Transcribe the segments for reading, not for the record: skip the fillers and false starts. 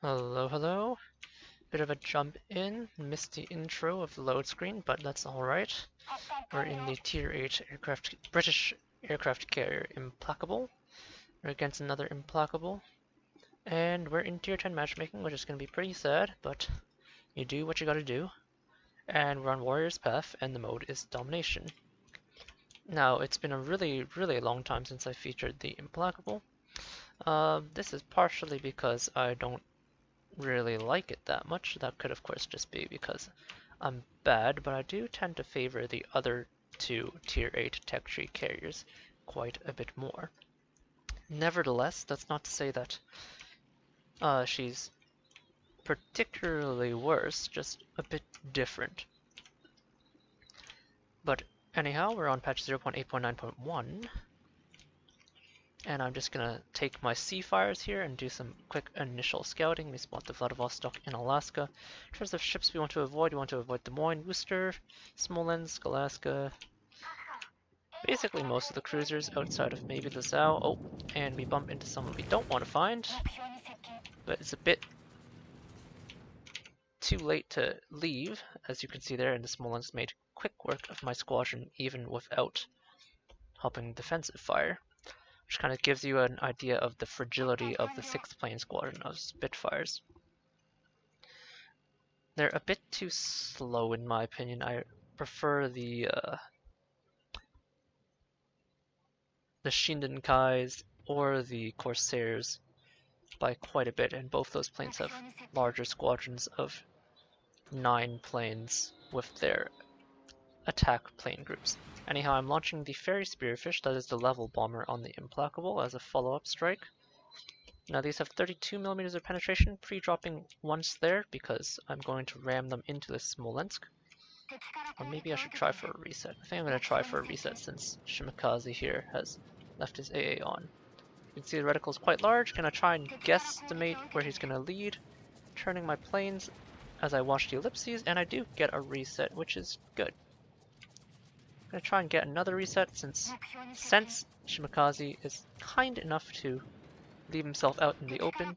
Hello, hello. Bit of a jump in, missed the intro of the load screen, but that's alright. We're in the Tier 8 British Aircraft Carrier Implacable. We're against another Implacable. And we're in Tier 10 matchmaking, which is going to be pretty sad, but you do what you gotta do. And we're on Warrior's Path, and the mode is Domination. Now, it's been a really long time since I featured the Implacable. This is partially because I don't really like it that much. That could of course just be because I'm bad, but I do tend to favor the other two Tier 8 tech tree carriers quite a bit more. Nevertheless, that's not to say that she's particularly worse, just a bit different. But anyhow, we're on patch 0.8.9.1. And I'm just gonna take my sea fires here and do some quick initial scouting. We spot the Vladivostok in Alaska. In terms of ships we want to avoid Des Moines, Worcester, Smolensk, Alaska. Basically most of the cruisers outside of maybe the Zao. Oh, and we bump into someone we don't want to find. But it's a bit too late to leave, as you can see there, and the Smolensk made quick work of my squadron even without helping defensive fire. Which kind of gives you an idea of the fragility of the 6th Plane Squadron of Spitfires. They're a bit too slow in my opinion. I prefer the Shindenkais or the Corsairs by quite a bit, and both those planes have larger squadrons of 9 planes with their attack plane groups. Anyhow, I'm launching the Ferry Spearfish, that is the level bomber on the Implacable, as a follow-up strike. Now these have 32mm of penetration, pre-dropping once there because I'm going to ram them into the Smolensk. Or maybe I should try for a reset. I think I'm going to try for a reset since Shimakaze here has left his AA on. You can see the reticle is quite large. Gonna try and guesstimate where he's going to lead, turning my planes as I watch the ellipses, and I do get a reset, which is good. I'm going to try and get another reset since Shimakaze is kind enough to leave himself out in the open.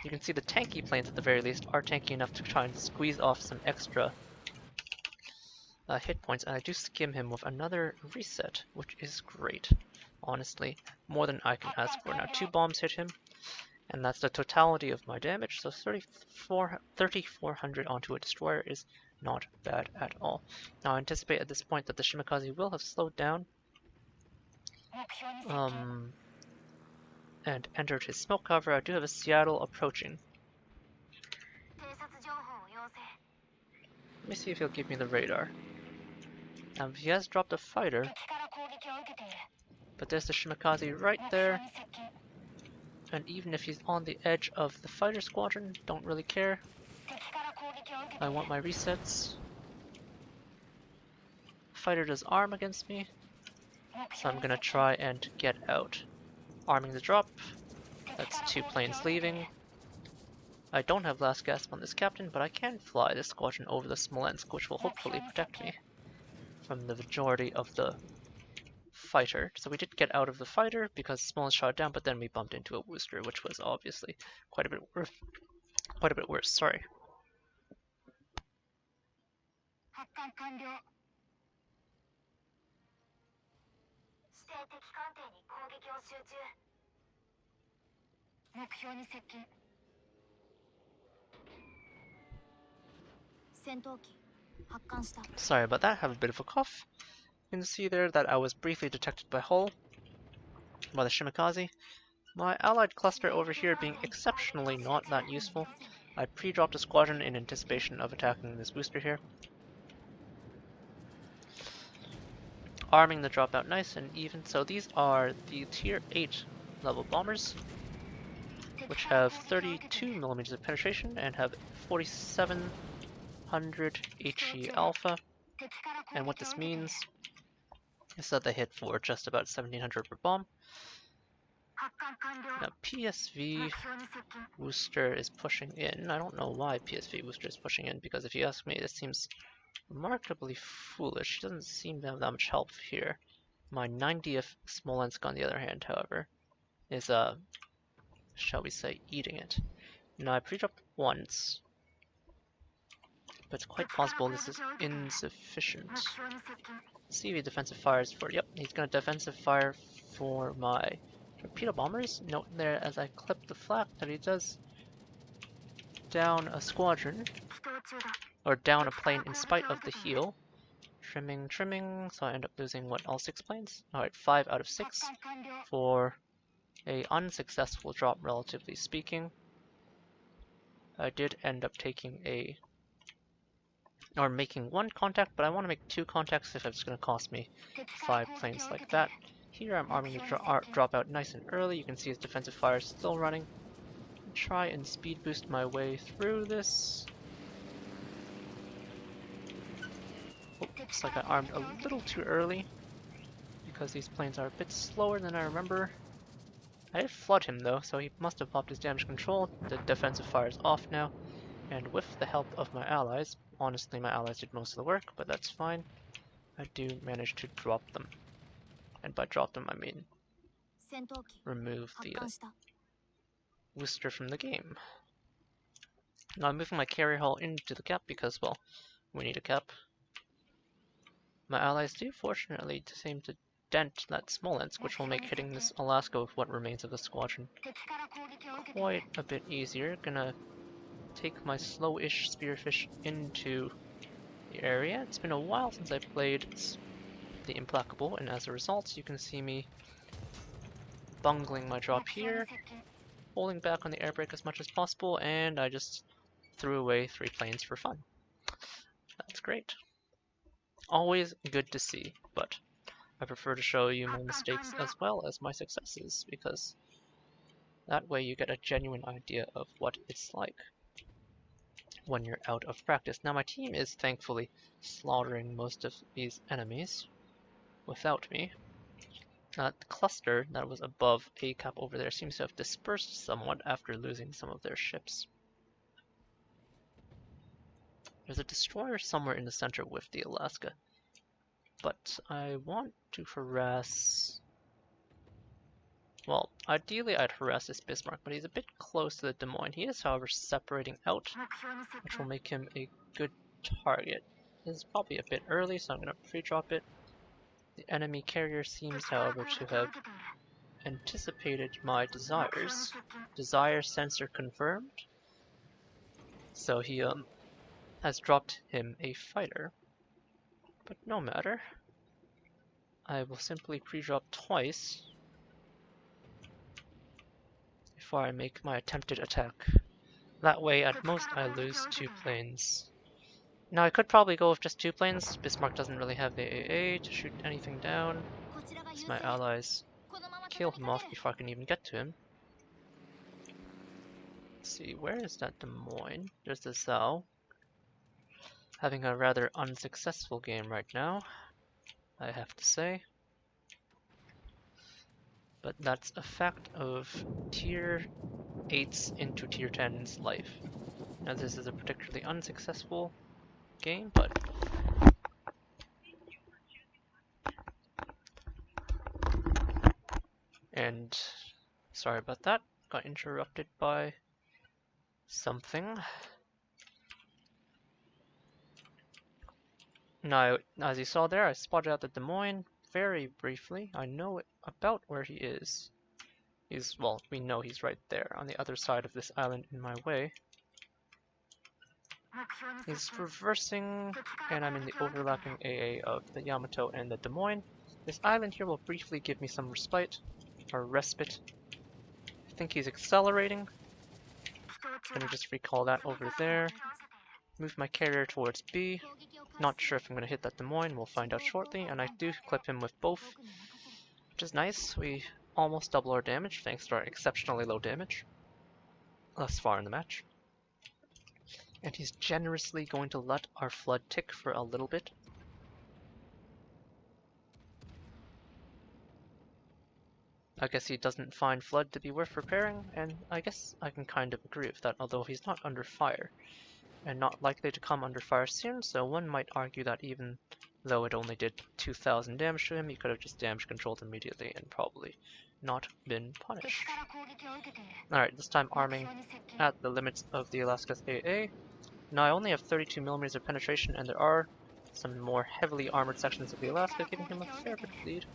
You can see the tanky planes at the very least are tanky enough to try and squeeze off some extra hit points, and I do skim him with another reset, which is great. Honestly, more than I can ask for. Now 2 bombs hit him, and that's the totality of my damage, so 3,400 onto a destroyer is not bad at all. Now I anticipate at this point that the Shimakaze will have slowed down and entered his smoke cover. I do have a Seattle approaching. Let me see if he'll give me the radar. Now he has dropped a fighter, but there's the Shimakaze right there. And even if he's on the edge of the fighter squadron, don't really care. I want my resets. Fighter does arm against me, so I'm gonna try and get out. Arming the drop. That's 2 planes leaving. I don't have last gasp on this captain, but I can fly this squadron over the Smolensk, which will hopefully protect me from the majority of the fighter. So we did get out of the fighter because Smolensk shot down, but then we bumped into a Worcester, which was obviously quite a bit worse. Sorry. Sorry about that, I have a bit of a cough. You can see there that I was briefly detected by hull by the Shimakaze. My allied cluster over here being exceptionally not that useful. I pre-dropped a squadron in anticipation of attacking this booster here. Arming the drop out nice and even. So these are the Tier 8 level bombers, which have 32mm of penetration and have 4,700 HE alpha. And what this means is that they hit for just about 1,700 per bomb. Now PSV Worcester is pushing in. I don't know why PSV Worcester is pushing in, because if you ask me, this seems remarkably foolish. He doesn't seem to have that much help here. My 90th Smolensk, on the other hand, however, is shall we say, eating it. Now I pre-dropped once, but it's quite possible this is insufficient. See if he defensive fires for, yep, he's gonna defensive fire for my torpedo bombers. Note there as I clip the flak that he does down a squadron, or down a plane in spite of the heal. Trimming, so I end up losing, what, all 6 planes? Alright, 5 out of 6 for a unsuccessful drop, relatively speaking. I did end up taking or making 1 contact, but I want to make 2 contacts if it's going to cost me 5 planes like that. Here I'm arming to drop out nice and early. You can see his defensive fire is still running. Try and speed boost my way through this. Oh, looks like I armed a little too early because these planes are a bit slower than I remember. I did flood him though, so he must have popped his damage control. The defensive fire is off now, and with the help of my allies, honestly my allies did most of the work, but that's fine, I do manage to drop them. And by drop them I mean remove the booster from the game. Now I'm moving my carrier hull into the cap because, well, we need a cap. My allies do fortunately seem to dent that Smolensk, which will make hitting this Alaska with what remains of the squadron quite a bit easier. Gonna take my slow-ish spearfish into the area. It's been a while since I played the Implacable, and as a result you can see me bungling my drop here, holding back on the air brake as much as possible, and I just threw away 3 planes for fun. That's great. Always good to see, but I prefer to show you my mistakes as well as my successes, because that way you get a genuine idea of what it's like when you're out of practice. Now my team is thankfully slaughtering most of these enemies without me. The cluster that was above A-cap over there seems to have dispersed somewhat after losing some of their ships. There's a destroyer somewhere in the center with the Alaska, but I want to harass... Well, ideally I'd harass this Bismarck, but he's a bit close to the Des Moines. He is, however, separating out, which will make him a good target. This is probably a bit early, so I'm going to pre-drop it. The enemy carrier seems, however, to have anticipated my desires. Desire sensor confirmed. So he has dropped him a fighter. But no matter. I will simply pre-drop twice before I make my attempted attack. That way, at most, I lose 2 planes. Now, I could probably go with just 2 planes. Bismarck doesn't really have the AA to shoot anything down, as my allies kill him off before I can even get to him. Let's see, where is that Des Moines? There's the Zhao. Having a rather unsuccessful game right now, I have to say. But that's a fact of Tier 8's into Tier 10's life. Now this is a particularly unsuccessful game, but and sorry about that, got interrupted by something. Now, as you saw there, I spotted out the Des Moines very briefly. I know about where he is. Well, we know he's right there on the other side of this island in my way. He's reversing, and I'm in the overlapping AA of the Yamato and the Des Moines. This island here will briefly give me some respite, or respite. I think he's accelerating. Gonna just recall that over there. Move my carrier towards B. Not sure if I'm gonna hit that Des Moines, we'll find out shortly, and I do clip him with both, which is nice. We almost double our damage thanks to our exceptionally low damage thus far in the match. And he's generously going to let our flood tick for a little bit. I guess he doesn't find flood to be worth repairing, and I guess I can kind of agree with that, although he's not under fire, and not likely to come under fire soon, so one might argue that even though it only did 2,000 damage to him, he could have just damage controlled immediately and probably not been punished. Alright, this time arming at the limits of the Alaska's AA. Now I only have 32mm of penetration, and there are some more heavily armored sections of the Alaska, giving him a fair bit of lead.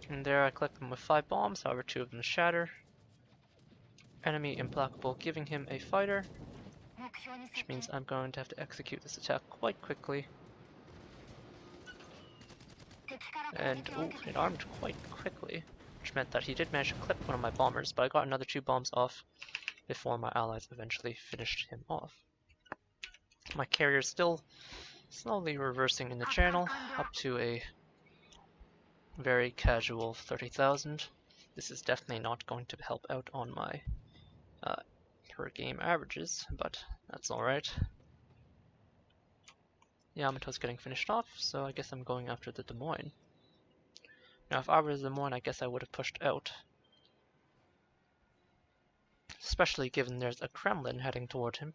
And there I clip him with 5 bombs, however 2 of them shatter. Enemy Implacable giving him a fighter, which means I'm going to have to execute this attack quite quickly. And ooh, it armed quite quickly, which meant that he did manage to clip one of my bombers, but I got another 2 bombs off before my allies eventually finished him off. My carrier is still slowly reversing in the channel, up to a very casual 30,000. This is definitely not going to help out on my per game averages, but that's alright. Yamato's getting finished off, so I guess I'm going after the Des Moines. Now if I was Des Moines, I guess I would have pushed out. Especially given there's a Kremlin heading toward him.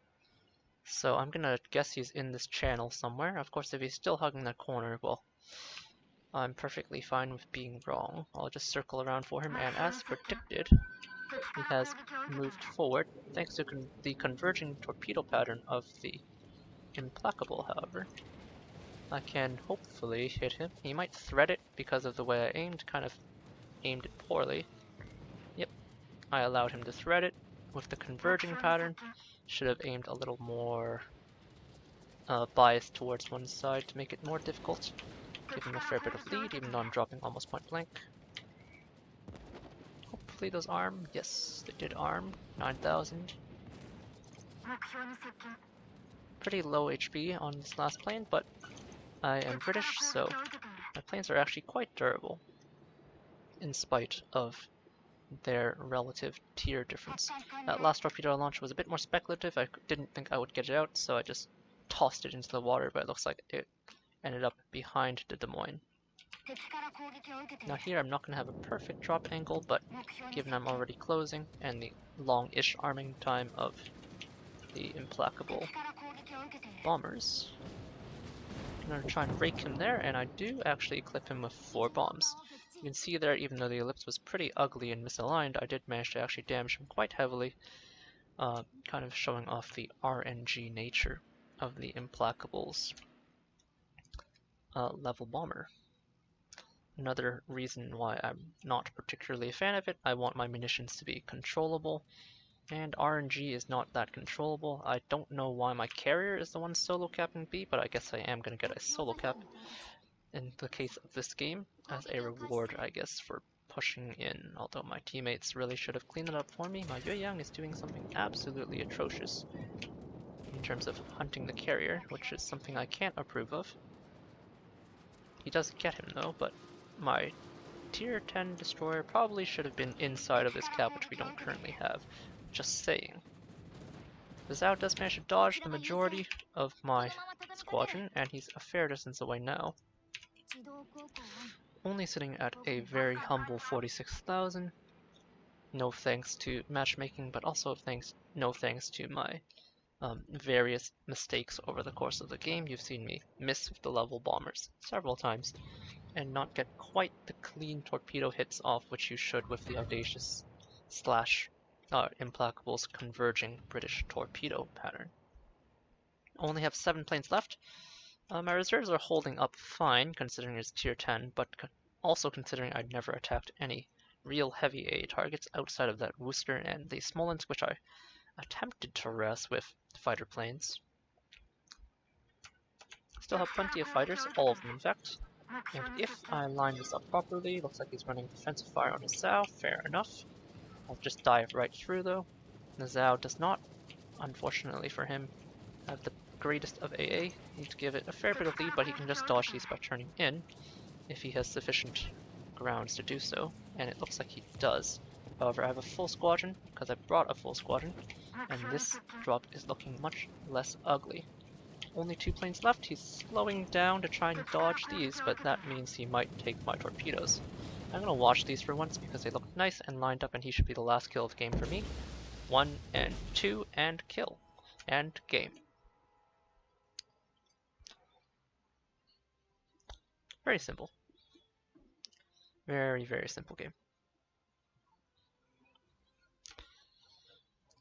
So I'm gonna guess he's in this channel somewhere. Of course, if he's still hugging that corner, well, I'm perfectly fine with being wrong. I'll just circle around for him, and as predicted, he has moved forward, thanks to the converging torpedo pattern of the Implacable, however. I can hopefully hit him. He might thread it because of the way I aimed, kind of aimed it poorly. Yep, I allowed him to thread it with the converging pattern. Should have aimed a little more biased towards one side to make it more difficult. Give him a fair bit of lead, even though I'm dropping almost point blank. Hopefully those arm. Yes, they did arm. 9,000. Pretty low HP on this last plane, but I am British, so my planes are actually quite durable, in spite of their relative tier difference. That last torpedo launch was a bit more speculative. I didn't think I would get it out, so I just tossed it into the water, but it looks like it ended up behind the Des Moines. Now here I'm not going to have a perfect drop angle, but given I'm already closing and the long-ish arming time of the Implacable bombers, I'm going to try and rake him there, and I do actually clip him with 4 bombs. You can see there, even though the ellipse was pretty ugly and misaligned, I did manage to actually damage him quite heavily, kind of showing off the RNG nature of the Implacable's level bomber. Another reason why I'm not particularly a fan of it, I want my munitions to be controllable, and RNG is not that controllable. I don't know why my carrier is the one solo capping B, but I guess I am going to get a solo cap in the case of this game, as a reward, I guess, for pushing in, although my teammates really should have cleaned it up for me. My Yueyang is doing something absolutely atrocious in terms of hunting the carrier, which is something I can't approve of. He does get him though, but my tier 10 destroyer probably should have been inside of this cap, which we don't currently have. Just saying. The Zhao does manage to dodge the majority of my squadron, and he's a fair distance away now. Only sitting at a very humble 46,000. No thanks to matchmaking, but also no thanks to my various mistakes over the course of the game. You've seen me miss with the level bombers several times, and not get quite the clean torpedo hits off which you should with the Audacious / Implacable's converging British torpedo pattern. Only have 7 planes left. My reserves are holding up fine considering it's tier 10, but also considering I'd never attacked any real heavy AA targets outside of that Worcester and the Smolensk, which I attempted to harass with fighter planes. Still have plenty of fighters, all of them in fact. And if I line this up properly, looks like he's running defensive fire on his Zhao, fair enough. I'll just dive right through though. The Zhao does not, unfortunately for him, have the greatest of AA. Need to give it a fair bit of lead, but he can just dodge these by turning in if he has sufficient grounds to do so, and it looks like he does. However, I have a full squadron, because I brought a full squadron, and this drop is looking much less ugly. Only 2 planes left. He's slowing down to try and dodge these, but that means he might take my torpedoes. I'm going to watch these for once because they look nice and lined up, and he should be the last kill of the game for me. 1 and 2 and kill. And game. Very simple. Very, very simple game.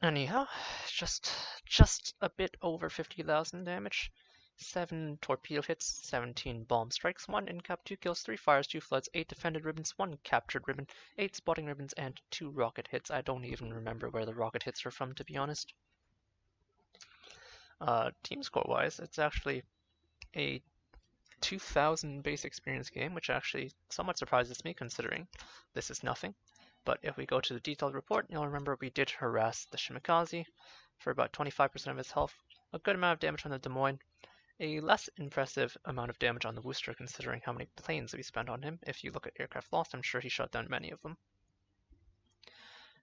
Anyhow, just a bit over 50,000 damage. 7 torpedo hits, 17 bomb strikes, 1 in-cap, 2 kills, 3 fires, 2 floods, 8 defended ribbons, 1 captured ribbon, 8 spotting ribbons, and 2 rocket hits. I don't even remember where the rocket hits are from, to be honest. Team score-wise, it's actually a 2,000 base experience game, which actually somewhat surprises me considering this is nothing. But if we go to the detailed report, you'll remember we did harass the Shimikaze for about 25% of his health, a good amount of damage on the Des Moines, a less impressive amount of damage on the Worcester considering how many planes we spent on him. If you look at aircraft lost, I'm sure he shot down many of them.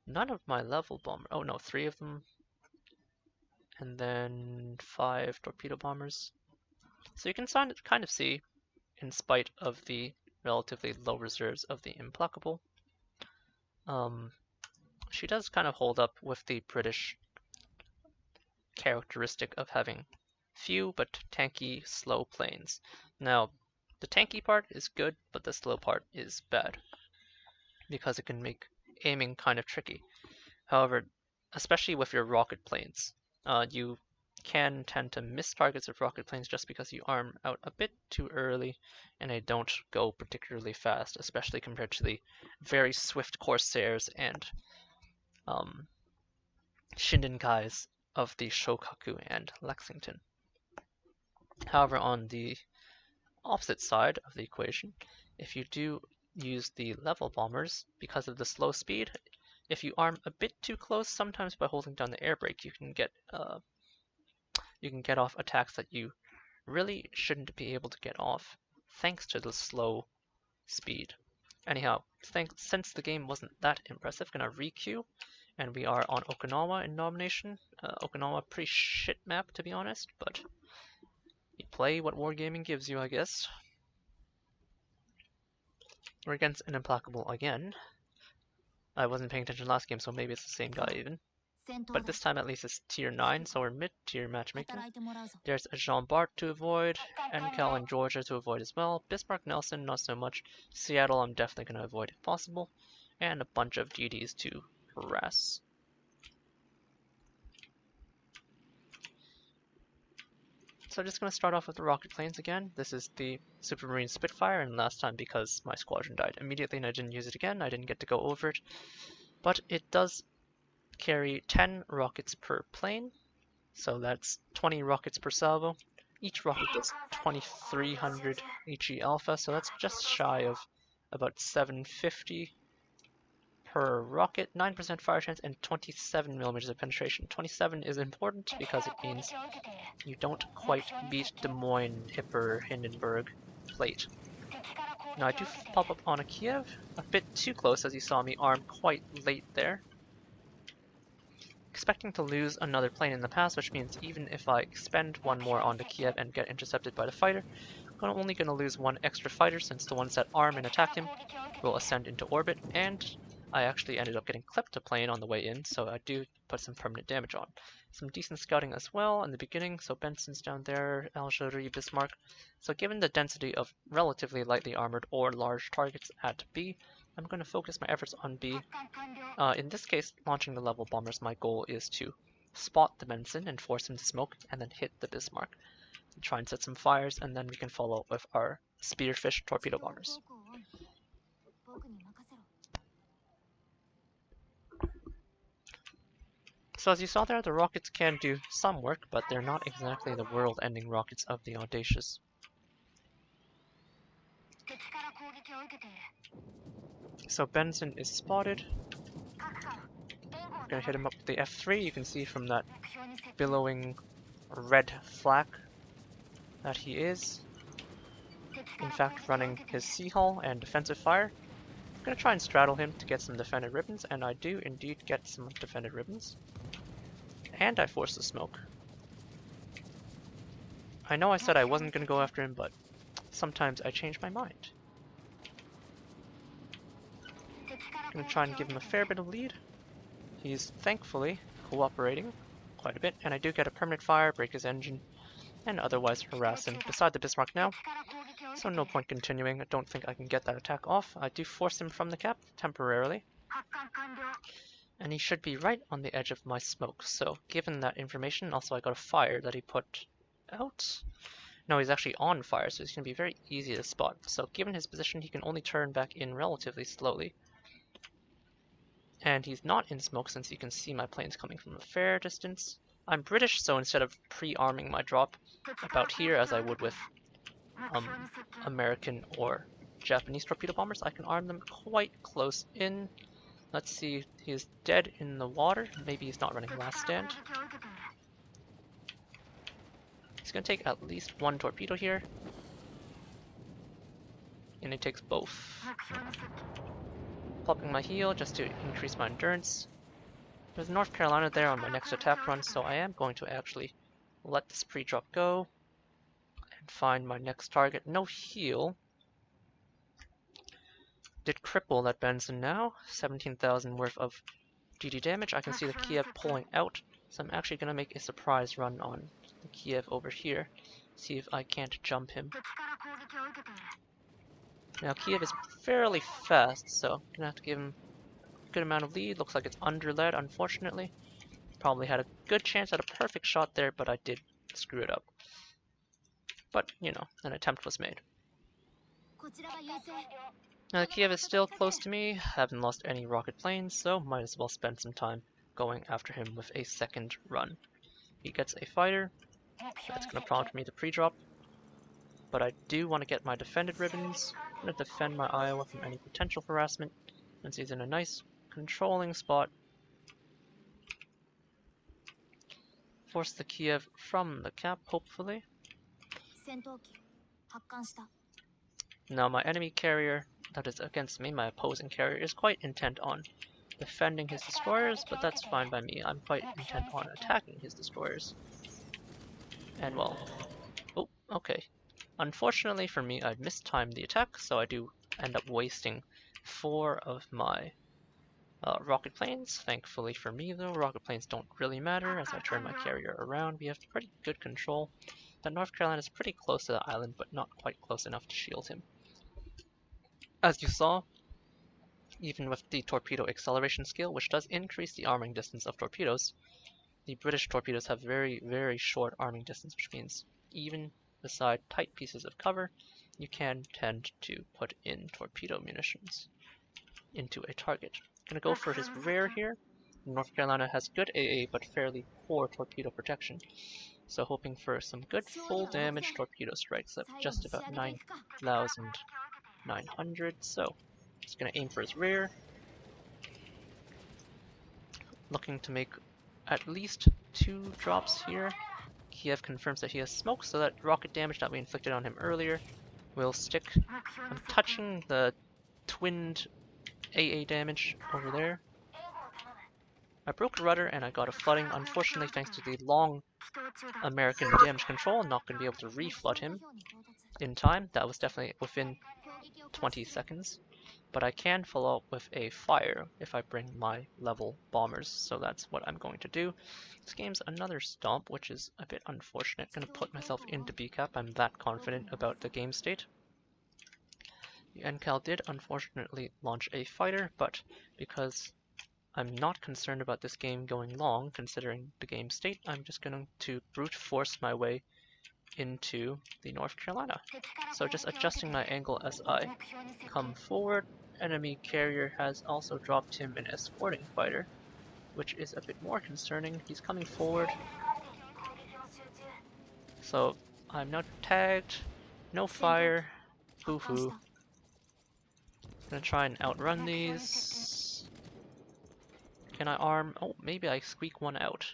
None of my level bomber, oh no, 3 of them, and then 5 torpedo bombers. So you can kind of see, in spite of the relatively low reserves of the Implacable, she does kind of hold up with the British characteristic of having few but tanky, slow planes. Now, the tanky part is good, but the slow part is bad, because it can make aiming kind of tricky. However, especially with your rocket planes, you can tend to miss targets of rocket planes just because you arm out a bit too early and they don't go particularly fast, especially compared to the very swift Corsairs and Shindenkais of the Shokaku and Lexington. However, on the opposite side of the equation, if you do use the level bombers, because of the slow speed, if you arm a bit too close, sometimes by holding down the air brake, you can get off attacks that you really shouldn't be able to get off, thanks to the slow speed. Anyhow, since the game wasn't that impressive, gonna re-queue, and we are on Okinawa in nomination. Okinawa, pretty shit map to be honest, but you play what wargaming gives you, I guess. We're against an Implacable again. I wasn't paying attention last game, so maybe it's the same guy even. But this time at least it's tier 9, so we're mid-tier matchmaking. There's a Jean Bart to avoid, NCAL and Georgia to avoid as well. Bismarck, Nelson, not so much. Seattle, I'm definitely going to avoid if possible. And a bunch of GDs to harass. So I'm just going to start off with the rocket planes again. This is the Supermarine Spitfire, and last time because my squadron died immediately and I didn't use it again, I didn't get to go over it. But it does carry 10 rockets per plane, so that's 20 rockets per salvo. Each rocket gets 2300 HE alpha, so that's just shy of about 750 per rocket, 9% fire chance, and 27 millimeters of penetration. 27 is important because it means you don't quite beat Des Moines, Hipper, Hindenburg plate. Now I do pop up on a Kiev, a bit too close as you saw me arm quite late there. Expecting to lose another plane in the pass, which means even if I expend one more onto Kiev and get intercepted by the fighter, I'm only going to lose one extra fighter since the ones that arm and attack him will ascend into orbit, and I actually ended up getting clipped a plane on the way in, so I do put some permanent damage on. Some decent scouting as well in the beginning, so Benson's down there, Algerie, Bismarck. So given the density of relatively lightly armored or large targets at B, I'm going to focus my efforts on B. In this case, launching the level bombers, my goal is to spot the Benson and force him to smoke, and then hit the Bismarck. Try and set some fires, and then we can follow up with our Spearfish torpedo bombers. So as you saw there, the rockets can do some work, but they're not exactly the world-ending rockets of the Audacious. So Benson is spotted. Gonna hit him up with the F3. You can see from that billowing red flak that he is, in fact, running his Sea Hull and defensive fire. I'm gonna try and straddle him to get some defended ribbons, and I do indeed get some defended ribbons. And I force the smoke. I know I said I wasn't gonna go after him, but sometimes I change my mind. I'm gonna try and give him a fair bit of lead. He's thankfully cooperating quite a bit, and I do get a permanent fire, break his engine, and otherwise harass him beside the Bismarck now. So no point continuing. I don't think I can get that attack off. I do force him from the cap temporarily. And he should be right on the edge of my smoke. So given that information, also I got a fire that he put out. No, he's actually on fire, so he's going to be very easy to spot. So given his position, he can only turn back in relatively slowly. And he's not in smoke since you can see my planes coming from a fair distance. I'm British, so instead of pre-arming my drop about here as I would with American or Japanese torpedo bombers, I can arm them quite close in. Let's see, he is dead in the water. Maybe he's not running last stand. He's going to take at least one torpedo here. And he takes both. Popping my heel just to increase my endurance. There's North Carolina there on my next attack run, so I am going to actually let this pre-drop go and find my next target. No heel. Did cripple that Benson now. 17,000 worth of GD damage. I can see the Kiev pulling out, so I'm actually going to make a surprise run on the Kiev over here. See if I can't jump him. Now Kiev is fairly fast, so I'm going to have to give him a good amount of lead. Looks like it's under-led, unfortunately. Probably had a good chance at a perfect shot there, but I did screw it up. But, you know, an attempt was made. Now Kiev is still close to me, haven't lost any rocket planes, so might as well spend some time going after him with a second run. He gets a fighter, that's going to prompt me to pre-drop, but I do want to get my defended ribbons. I'm going to defend my Iowa from any potential harassment, since he's in a nice controlling spot. Force the Kiev from the cap, hopefully. Now my enemy carrier that is against me, my opposing carrier, is quite intent on defending his destroyers, but that's fine by me. I'm quite intent on attacking his destroyers. And well, oh, okay. Unfortunately for me, I mistimed the attack, so I do end up wasting 4 of my rocket planes. Thankfully for me though, rocket planes don't really matter as I turn my carrier around. We have pretty good control. That North Carolina is pretty close to the island, but not quite close enough to shield him. As you saw, even with the torpedo acceleration skill, which does increase the arming distance of torpedoes, the British torpedoes have very, very short arming distance, which means even beside tight pieces of cover, you can tend to put in torpedo munitions into a target. I'm going to go for his rear here. North Carolina has good AA, but fairly poor torpedo protection. So hoping for some good full damage torpedo strikes at just about 9,900. So just going to aim for his rear. Looking to make at least 2 drops here. Kiev confirms that he has smoke, so that rocket damage that we inflicted on him earlier will stick. I'm touching the twinned AA damage over there. I broke a rudder and I got a flooding. Unfortunately, thanks to the long American damage control, I'm not going to be able to reflood him in time. That was definitely within 20 seconds. But I can follow up with a fire if I bring my level bombers, so that's what I'm going to do. This game's another stomp, which is a bit unfortunate. I'm going to put myself into BCAP. I'm that confident about the game state. The NCAL did unfortunately launch a fighter, but because I'm not concerned about this game going long, considering the game state, I'm just going to brute force my way into the North Carolina. So just adjusting my angle as I come forward. Enemy carrier has also dropped him an escorting fighter, which is a bit more concerning. He's coming forward. So I'm now tagged. No fire. Hoo-hoo. Gonna try and outrun these. Can I arm? Oh, maybe I squeak one out.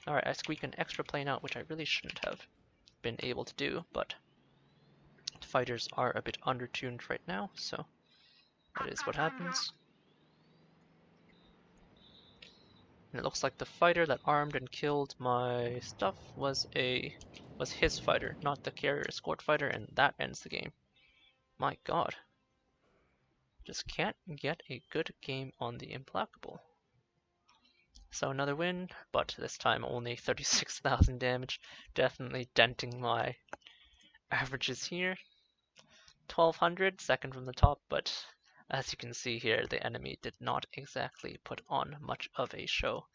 Alright, I squeak an extra plane out, which I really shouldn't have been able to do, but fighters are a bit undertuned right now, so that is what happens. And it looks like the fighter that armed and killed my stuff was his fighter, not the carrier escort fighter, and that ends the game. My god. Just can't get a good game on the Implacable. So another win, but this time only 36,000 damage, definitely denting my averages here, 1200, second from the top, but as you can see here, the enemy did not exactly put on much of a show.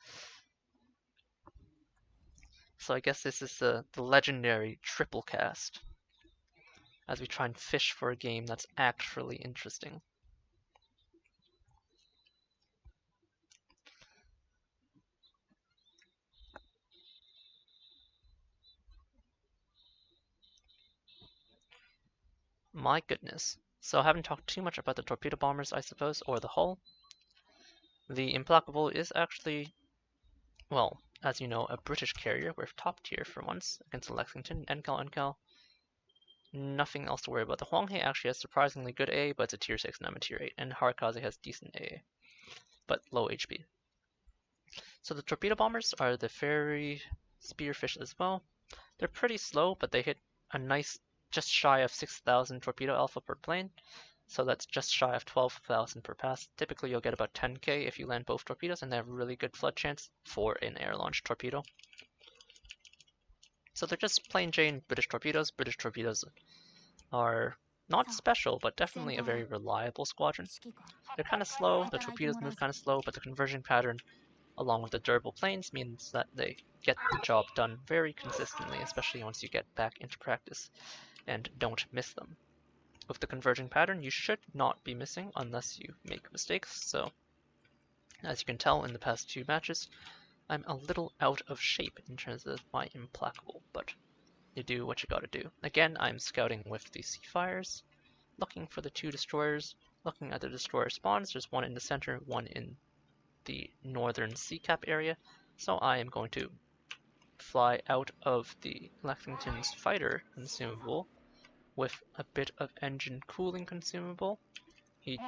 So I guess this is the legendary TripleCast, as we try and fish for a game that's actually interesting. My goodness. So I haven't talked too much about the torpedo bombers, I suppose, or the hull. The Implacable is actually, well, as you know, a British carrier. We're top tier for once against the Lexington, NCAL. Nothing else to worry about. The Hwanghae actually has surprisingly good A, but it's a tier 6 and I'm a tier 8, and Harakaze has decent A, but low HP. So the torpedo bombers are the fairy spearfish as well. They're pretty slow, but they hit a nice, just shy of 6,000 torpedo alpha per plane. So that's just shy of 12,000 per pass. Typically you'll get about 10k if you land both torpedoes, and they have a really good flood chance for an air-launched torpedo. So they're just plain Jane British torpedoes. British torpedoes are not special, but definitely a very reliable squadron. They're kind of slow, the torpedoes move kind of slow, but the conversion pattern along with the durable planes means that they get the job done very consistently, especially once you get back into practice and don't miss them. With the converging pattern, you should not be missing unless you make mistakes. So, as you can tell in the past 2 matches, I'm a little out of shape in terms of my Implacable, but you do what you gotta do. Again, I'm scouting with the Seafires, looking for the 2 destroyers, looking at the destroyer spawns. There's one in the center, one in the northern sea cap area, so I am going to fly out of the Lexington's fighter consumable with a bit of engine cooling consumable.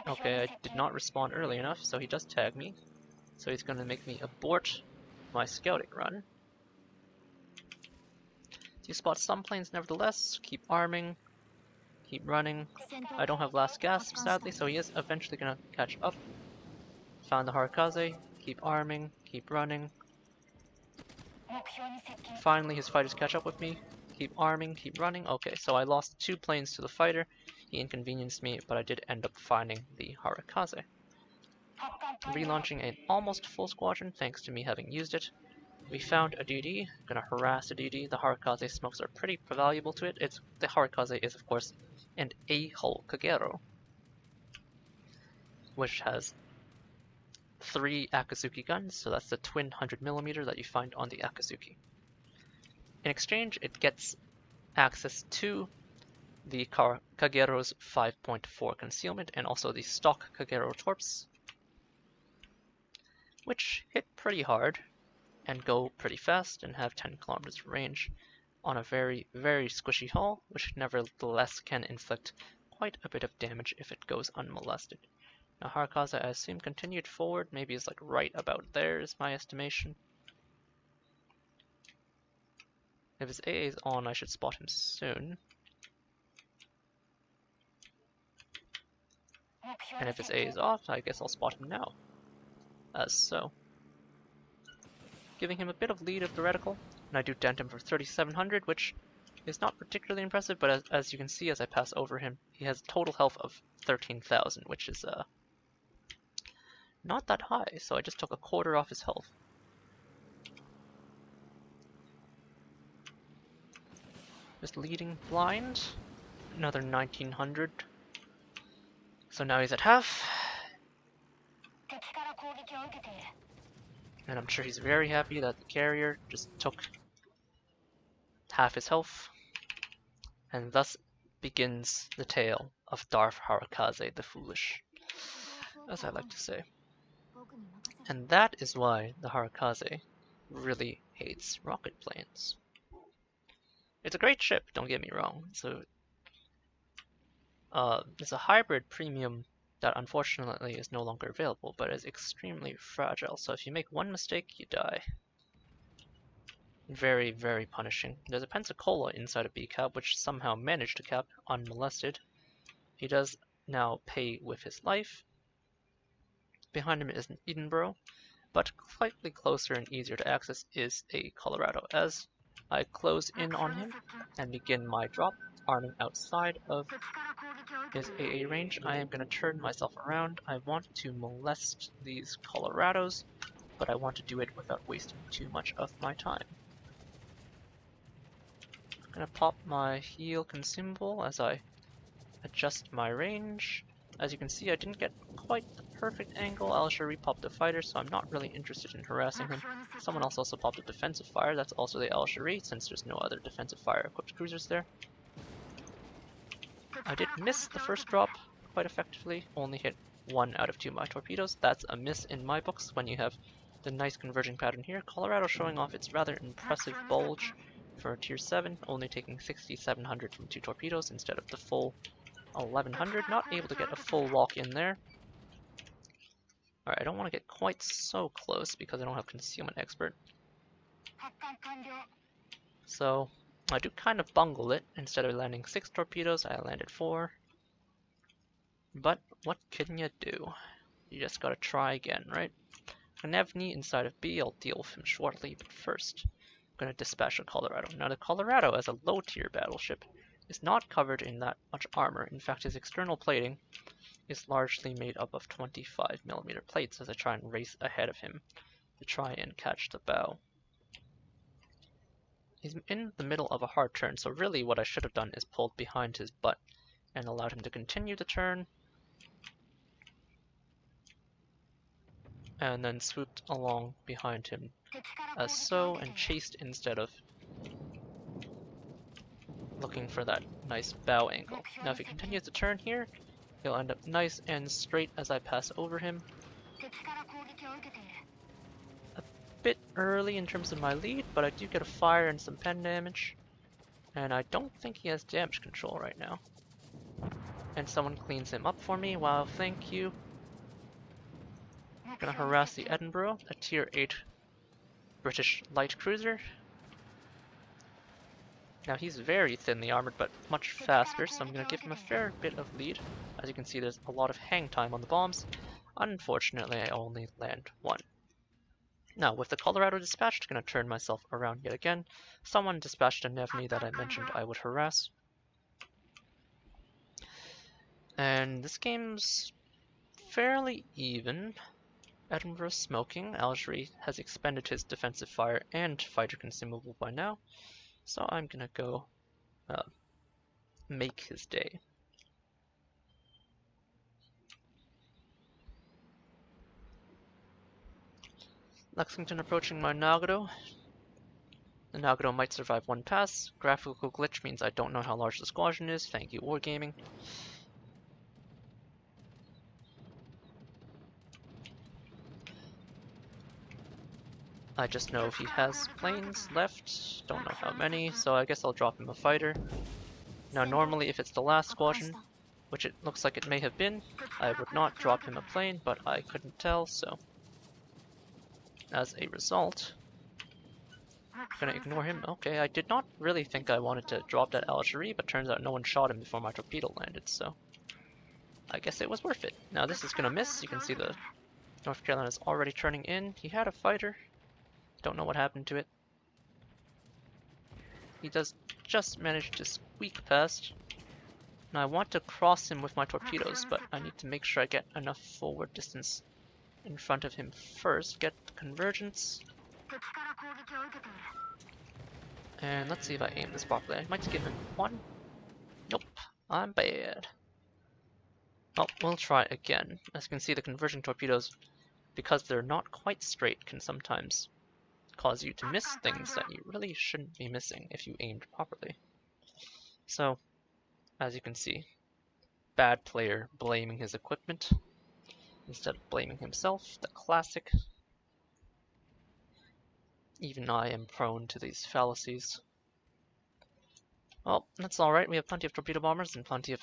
Okay, I did not respawn early enough, so he does tag me. So he's going to make me abort my scouting run. You spot some planes nevertheless, keep arming, keep running. I don't have last gasp sadly, so he is eventually going to catch up. Found the Harakaze, keep arming, keep running. Finally his fighters catch up with me. Keep arming, keep running. Okay, so I lost 2 planes to the fighter. He inconvenienced me, but I did end up finding the Harakaze. Relaunching an almost full squadron thanks to me having used it. We found a DD, gonna harass a DD. The Harakaze smokes are pretty valuable to it. The Harakaze is of course an A-hull Kagero, which has 3 Akazuki guns, so that's the twin 100mm that you find on the Akazuki. In exchange, it gets access to the Kagero's 5.4 concealment and also the stock Kagero torps, which hit pretty hard and go pretty fast and have 10 kilometers range on a very, very squishy hull, which nevertheless can inflict quite a bit of damage if it goes unmolested. Now Harakaze, I assume, continued forward, maybe is like right about there is my estimation. If his AA is on, I should spot him soon. And if his A is off, I guess I'll spot him now. As so. Giving him a bit of lead of the reticle, and I do dent him for 3,700, which is not particularly impressive, but as you can see as I pass over him, he has total health of 13,000, which is not that high, so I just took a quarter off his health. Just leading blind, another 1,900. So now he's at half. And I'm sure he's very happy that the carrier just took half his health. And thus begins the tale of Darth Harakaze the Foolish, as I like to say. And that is why the Harakaze really hates rocket planes. It's a great ship, don't get me wrong. It's a hybrid premium that unfortunately is no longer available, but is extremely fragile. So if you make one mistake, you die. Very, very punishing. There's a Pensacola inside of B-Cap, which somehow managed to cap unmolested. He does now pay with his life. Behind him is an Edinburgh, but slightly closer and easier to access is a Colorado. As I close in on him and begin my drop, arming outside of his AA range, I am going to turn myself around. I want to molest these Colorados, but I want to do it without wasting too much of my time. I'm going to pop my heal consumable as I adjust my range. As you can see, I didn't get quite the perfect angle. Al-Shari popped a fighter, so I'm not really interested in harassing him. Someone else also popped a defensive fire. That's also the Al-Shari, since there's no other defensive fire equipped cruisers there. I did miss the first drop quite effectively. Only hit 1 out of 2 of my torpedoes. That's a miss in my books when you have the nice converging pattern here. Colorado showing off its rather impressive bulge for a tier 7, only taking 6,700 from 2 torpedoes instead of the full 1100. Not able to get a full lock in there. Alright, I don't want to get quite so close because I don't have concealment expert. So I do kind of bungle it. Instead of landing 6 torpedoes, I landed 4. But what can you do? You just gotta try again, right? Konevny inside of B, I'll deal with him shortly, but first, I'm gonna dispatch a Colorado. Now the Colorado, as a low tier battleship, is not covered in that much armor. In fact, his external plating is largely made up of 25mm plates as I try and race ahead of him to try and catch the bow. He's in the middle of a hard turn, so really what I should have done is pulled behind his butt and allowed him to continue the turn, and then swooped along behind him as so, and chased instead of looking for that nice bow angle. Now if he continues to turn here, he'll end up nice and straight as I pass over him. A bit early in terms of my lead, but I do get a fire and some pen damage. And I don't think he has damage control right now. And someone cleans him up for me. Wow, thank you. I'm gonna harass the Edinburgh, a tier 8 British light cruiser. Now he's very thinly armored, but much faster, so I'm gonna give him a fair bit of lead. As you can see, there's a lot of hang time on the bombs. Unfortunately, I only land 1. Now, with the Colorado dispatched, I'm gonna turn myself around yet again. Someone dispatched a Nevny that I mentioned I would harass. And this game's fairly even. Edinburgh's smoking. Algerie has expended his defensive fire and fighter consumable by now, so I'm gonna go make his day. Lexington approaching my Nagano. The Nagano might survive 1 pass. Graphical glitch means I don't know how large the squadron is. Thank you, Wargaming. I just know he has planes left, don't know how many, so I guess I'll drop him a fighter. Now normally if it's the last squadron, which it looks like it may have been, I would not drop him a plane, but I couldn't tell, so as a result, I'm gonna ignore him. Okay, I did not really think I wanted to drop that Algerie, but turns out no one shot him before my torpedo landed, so I guess it was worth it. Now this is gonna miss. You can see the North Carolina is already turning in. He had a fighter. Don't know what happened to it. He does just manage to squeak past. Now I want to cross him with my torpedoes, but I need to make sure I get enough forward distance in front of him first. Get the convergence. And let's see if I aim this properly. I might give him 1. Nope, I'm bad. Oh, we'll try again. As you can see, the converging torpedoes, because they're not quite straight, can sometimes cause you to miss things that you really shouldn't be missing if you aimed properly. So, as you can see, bad player blaming his equipment instead of blaming himself, the classic. Even I am prone to these fallacies. Well, that's alright, we have plenty of torpedo bombers and plenty of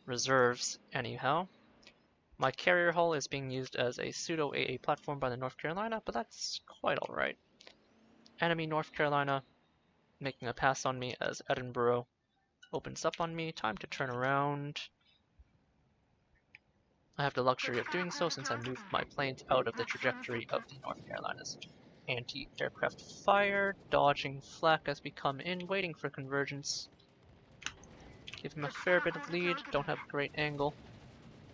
reserves anyhow. My carrier hull is being used as a pseudo AA platform by the North Carolina, but that's quite alright. Enemy North Carolina making a pass on me as Edinburgh opens up on me. Time to turn around. I have the luxury of doing so since I moved my planes out of the trajectory of the North Carolina's anti-aircraft fire, dodging flak as we come in, waiting for convergence. Give him a fair bit of lead, don't have a great angle.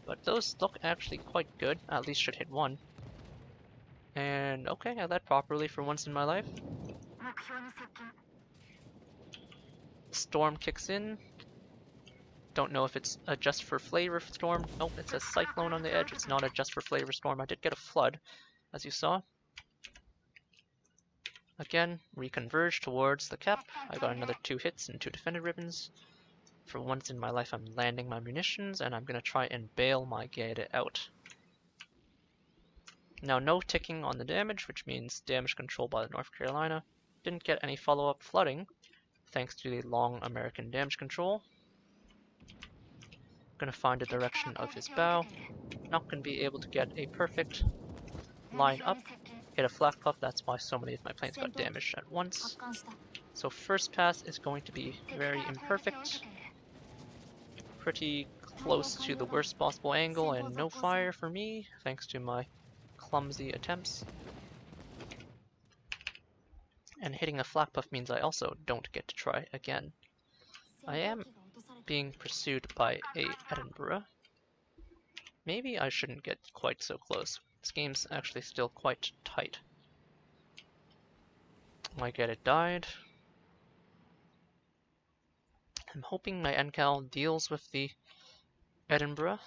But those look actually quite good, at least should hit one. And okay, I led properly for once in my life. Storm kicks in. Don't know if it's a just for flavor storm. Nope, it's a cyclone on the edge. It's not a just for flavor storm. I did get a flood, as you saw. Again, reconverge towards the cap. I got another 2 hits and 2 defended ribbons. For once in my life, I'm landing my munitions, and I'm going to try and bail my Gaeta out. Now, no ticking on the damage, which means damage control by the North Carolina. Didn't get any follow-up flooding, thanks to the long American damage control. Gonna find the direction of his bow. Not gonna be able to get a perfect line up. Hit a flak puff, that's why so many of my planes got damaged at once. So first pass is going to be very imperfect. Pretty close to the worst possible angle and no fire for me, thanks to my clumsy attempts. And hitting a flak puff means I also don't get to try again. I am being pursued by a Edinburgh. Maybe I shouldn't get quite so close. This game's actually still quite tight. My Gaeta died. I'm hoping my NCAL deals with the Edinburgh,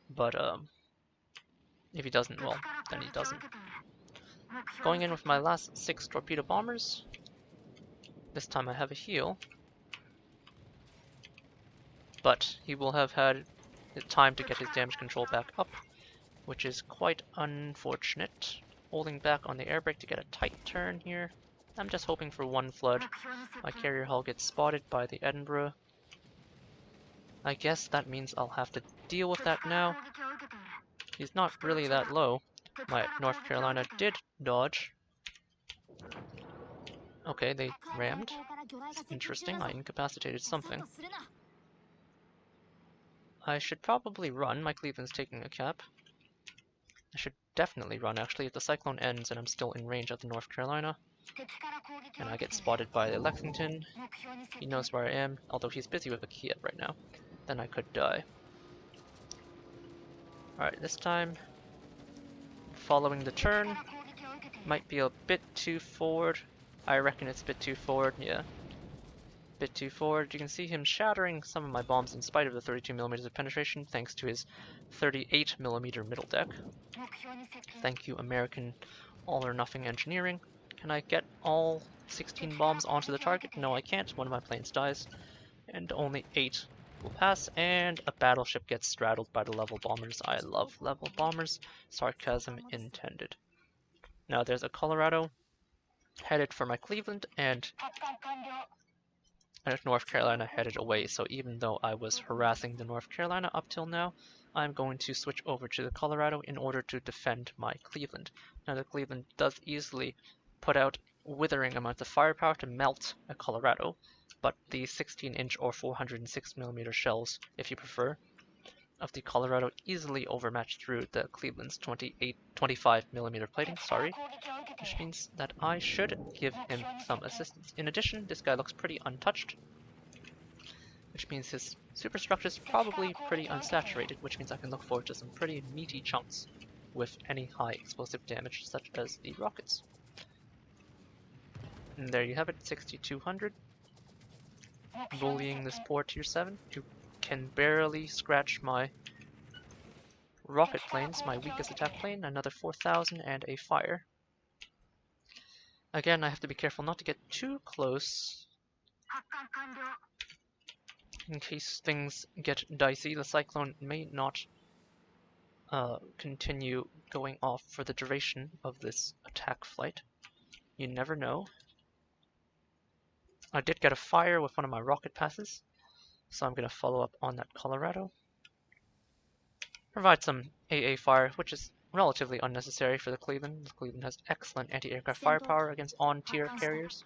but if he doesn't, well, then he doesn't. Going in with my last 6 torpedo bombers. This time I have a heal, but he will have had the time to get his damage control back up, which is quite unfortunate. Holding back on the air brake to get a tight turn here. I'm just hoping for one flood. My carrier hull gets spotted by the Edinburgh. I guess that means I'll have to deal with that now. He's not really that low. My North Carolina did dodge. Okay, they rammed. Interesting, I incapacitated something. I should probably run. My Cleveland's taking a cap. I should definitely run, actually, if the cyclone ends and I'm still in range of the North Carolina. And I get spotted by the Lexington. He knows where I am, although he's busy with a Kiev right now. Then I could die. Alright, this time, following the turn. Might be a bit too forward. I reckon it's a bit too forward, yeah. Bit too forward. You can see him shattering some of my bombs in spite of the 32mm of penetration, thanks to his 38mm middle deck. Thank you, American all-or-nothing engineering. Can I get all 16 bombs onto the target? No, I can't. One of my planes dies. And only 8 will pass, and a battleship gets straddled by the level bombers. I love level bombers. Sarcasm intended. Now there's a Colorado headed for my Cleveland, and North Carolina headed away. So even though I was harassing the North Carolina up till now, I'm going to switch over to the Colorado in order to defend my Cleveland. Now the Cleveland does easily put out withering amounts of firepower to melt a Colorado, but the 16-inch or 406mm shells, if you prefer, of the Colorado easily overmatched through the Cleveland's 25mm plating, which means that I should give him some assistance. In addition, this guy looks pretty untouched, which means his superstructure is probably pretty unsaturated, which means I can look forward to some pretty meaty chunks with any high explosive damage, such as the rockets. And there you have it, 6200. Bullying this poor tier 7, who can barely scratch my rocket planes, my weakest attack plane, another 4000 and a fire. Again, I have to be careful not to get too close in case things get dicey. The cyclone may not continue going off for the duration of this attack flight. You never know. I did get a fire with one of my rocket passes, so I'm going to follow up on that Colorado. Provide some AA fire, which is relatively unnecessary for the Cleveland. The Cleveland has excellent anti-aircraft firepower against on-tier carriers,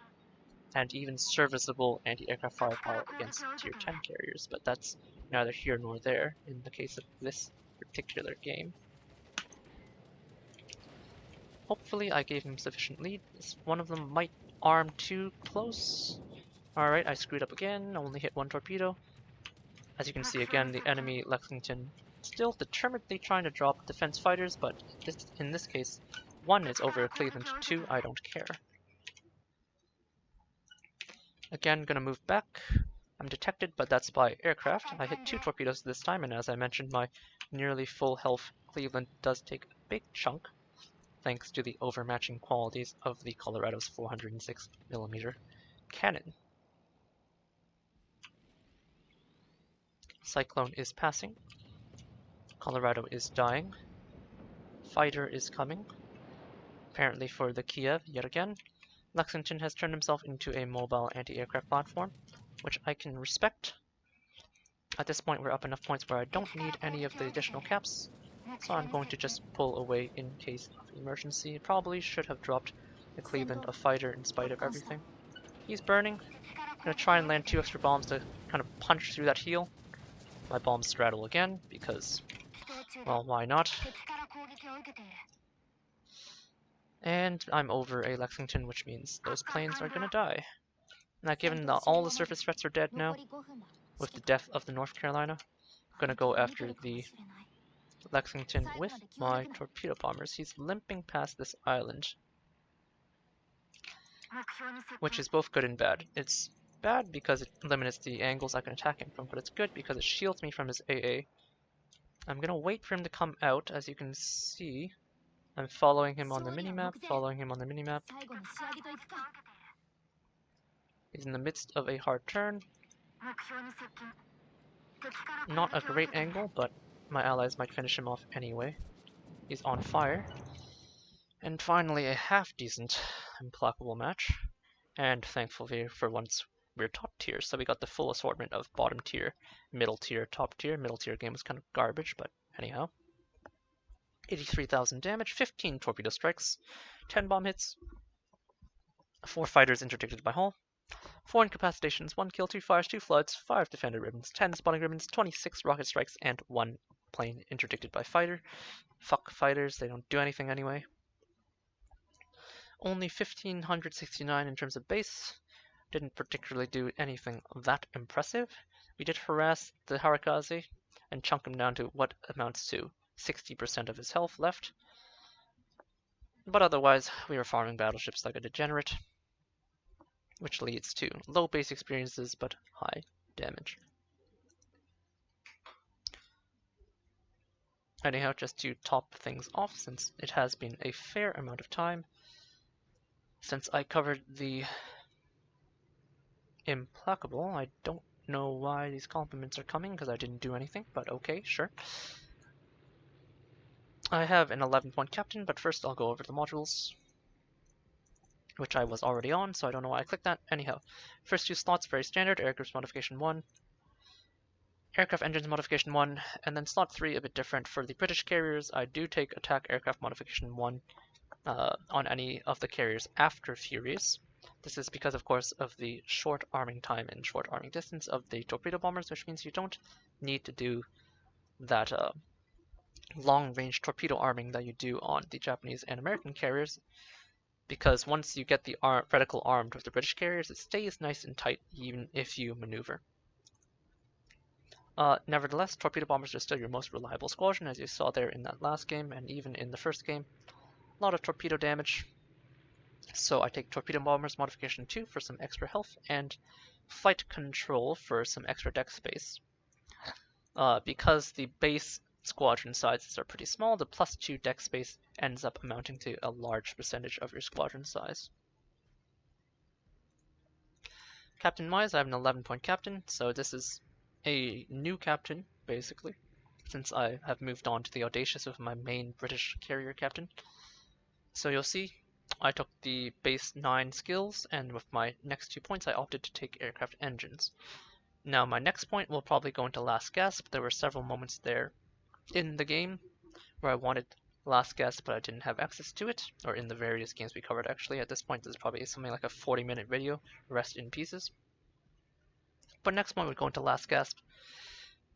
and even serviceable anti-aircraft firepower against tier 10 carriers, but that's neither here nor there in the case of this particular game. Hopefully I gave him sufficient lead. One of them might arm too close. Alright, I screwed up again, only hit one torpedo. As you can see again, the enemy Lexington still determinedly trying to drop defense fighters, but in this case, one is over Cleveland, two, I don't care. Again, gonna move back. I'm detected, but that's by aircraft. I hit two torpedoes this time, and as I mentioned, my nearly full health Cleveland does take a big chunk, thanks to the overmatching qualities of the Colorado's 406mm cannon. Cyclone is passing. Colorado is dying. Fighter is coming. Apparently for the Kiev yet again. Lexington has turned himself into a mobile anti-aircraft platform, which I can respect. At this point we're up enough points where I don't need any of the additional caps, so I'm going to just pull away in case of emergency. Probably should have dropped the Cleveland a fighter in spite of everything. He's burning. I'm going to try and land 2 extra bombs to kind of punch through that heel. My bombs straddle again because, well, why not? And I'm over a Lexington, which means those planes are gonna die. Now, given that all the surface threats are dead now, with the death of the North Carolina, I'm gonna go after the Lexington with my torpedo bombers. He's limping past this island, which is both good and bad. It's bad because it limits the angles I can attack him from, but it's good because it shields me from his AA. I'm gonna wait for him to come out. As you can see, I'm following him on the minimap, He's in the midst of a hard turn. Not a great angle, but my allies might finish him off anyway. He's on fire. And finally, a half-decent implacable match. And thankfully, for once, we're top tier. So we got the full assortment of bottom tier, middle tier, top tier. Middle tier game was kind of garbage, but anyhow. 83,000 damage, 15 torpedo strikes, 10 bomb hits, 4 fighters interdicted by hull, 4 incapacitations, 1 kill, 2 fires, 2 floods, 5 defender ribbons, 10 spawning ribbons, 26 rocket strikes, and 1 plane interdicted by fighter. Fuck fighters, they don't do anything anyway. Only 1,569 in terms of base. Didn't particularly do anything that impressive. We did harass the Harakaze and chunk him down to what amounts to 60% of his health left. But otherwise, we were farming battleships like a degenerate, which leads to low base experiences but high damage. Anyhow, just to top things off, since it has been a fair amount of time since I covered the Implacable. I don't know why these compliments are coming, because I didn't do anything, but okay, sure. I have an 11-point captain, but first I'll go over the modules, which I was already on, so I don't know why I clicked that. Anyhow, first 2 slots, very standard, aircraft modification 1, aircraft engines modification 1, and then slot 3 a bit different. For the British carriers, I do take attack aircraft modification 1 on any of the carriers after Furies. This is because, of course, of the short arming time and short arming distance of the torpedo bombers, which means you don't need to do that long-range torpedo arming that you do on the Japanese and American carriers, because once you get the reticle armed with the British carriers, it stays nice and tight even if you maneuver. Nevertheless, torpedo bombers are still your most reliable squadron, as you saw there in that last game and even in the first game. A lot of torpedo damage, so I take torpedo bombers modification 2 for some extra health and flight control for some extra deck space. Because the base squadron sizes are pretty small, the +2 deck space ends up amounting to a large percentage of your squadron size. Captain-wise, I have an 11-point captain, so this is a new captain, basically, since I have moved on to the Audacious with my main British carrier captain. So you'll see, I took the base 9 skills, and with my next 2 points I opted to take aircraft engines. Now my next point will probably go into Last Gasp. There were several moments there in the game where I wanted Last Gasp, but I didn't have access to it, or in the various games we covered actually. At this point this is probably something like a 40-minute video, rest in pieces. But next point would go into Last Gasp,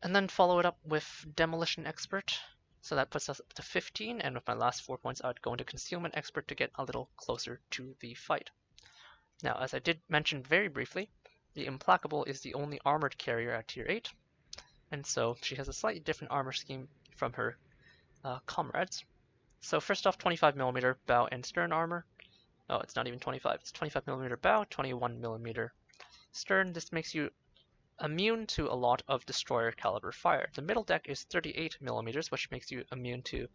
and then follow it up with Demolition Expert. So that puts us up to 15, and with my last 4 points I would go into Concealment Expert to get a little closer to the fight. Now, as I did mention very briefly, the Implacable is the only armored carrier at Tier 8, and so she has a slightly different armor scheme from her comrades. So first off, 25mm bow and stern armor. Oh, it's not even 25, it's 25mm bow, 21mm stern. This makes you immune to a lot of destroyer caliber fire. The middle deck is 38mm, which makes you immune to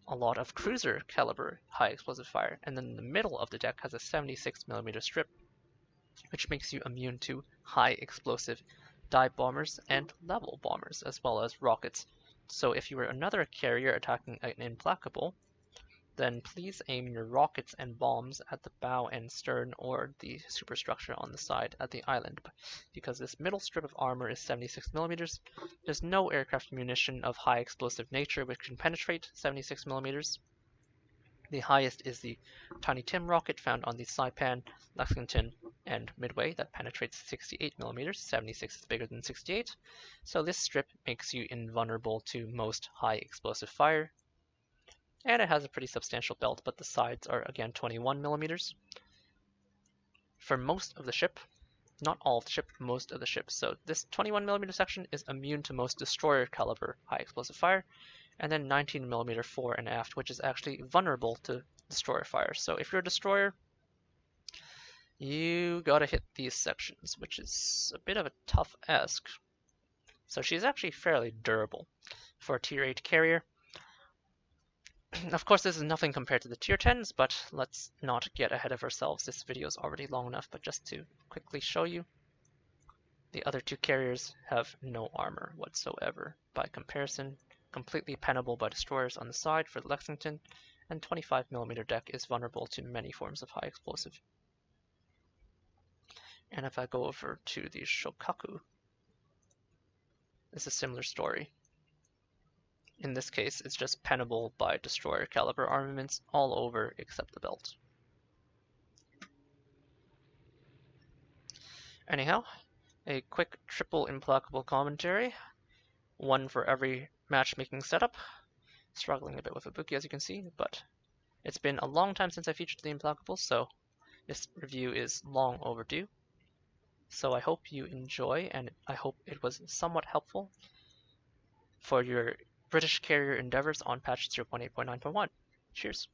a lot of cruiser caliber high explosive fire. And then the middle of the deck has a 76mm strip, which makes you immune to high explosive dive bombers and level bombers, as well as rockets. So if you were another carrier attacking an Implacable, then please aim your rockets and bombs at the bow and stern or the superstructure on the side at the island. Because this middle strip of armor is 76mm, there's no aircraft munition of high explosive nature which can penetrate 76mm. The highest is the Tiny Tim rocket found on the Saipan, Lexington, and Midway that penetrates 68mm. 76 is bigger than 68, so this strip makes you invulnerable to most high explosive fire. And it has a pretty substantial belt, but the sides are again 21mm. For most of the ship, not all of the ship, most of the ship. So this 21mm section is immune to most destroyer caliber high explosive fire, and then 19mm fore and aft, which is actually vulnerable to destroyer fire. So if you're a destroyer, you gotta hit these sections, which is a bit of a tough ask. So she's actually fairly durable for a Tier 8 carrier. Of course, this is nothing compared to the Tier 10s, but let's not get ahead of ourselves. This video is already long enough, but just to quickly show you, the other two carriers have no armor whatsoever. By comparison, completely pennable by destroyers on the side for the Lexington, and 25mm deck is vulnerable to many forms of high explosive. And if I go over to the Shokaku, it's a similar story. In this case, it's just pennable by destroyer caliber armaments all over except the belt. Anyhow, a quick triple Implacable commentary. One for every matchmaking setup. Struggling a bit with Ibuki, as you can see, but it's been a long time since I featured the Implacable, so this review is long overdue. So I hope you enjoy, and I hope it was somewhat helpful for your British carrier endeavors on patch 0.8.9.1. Cheers.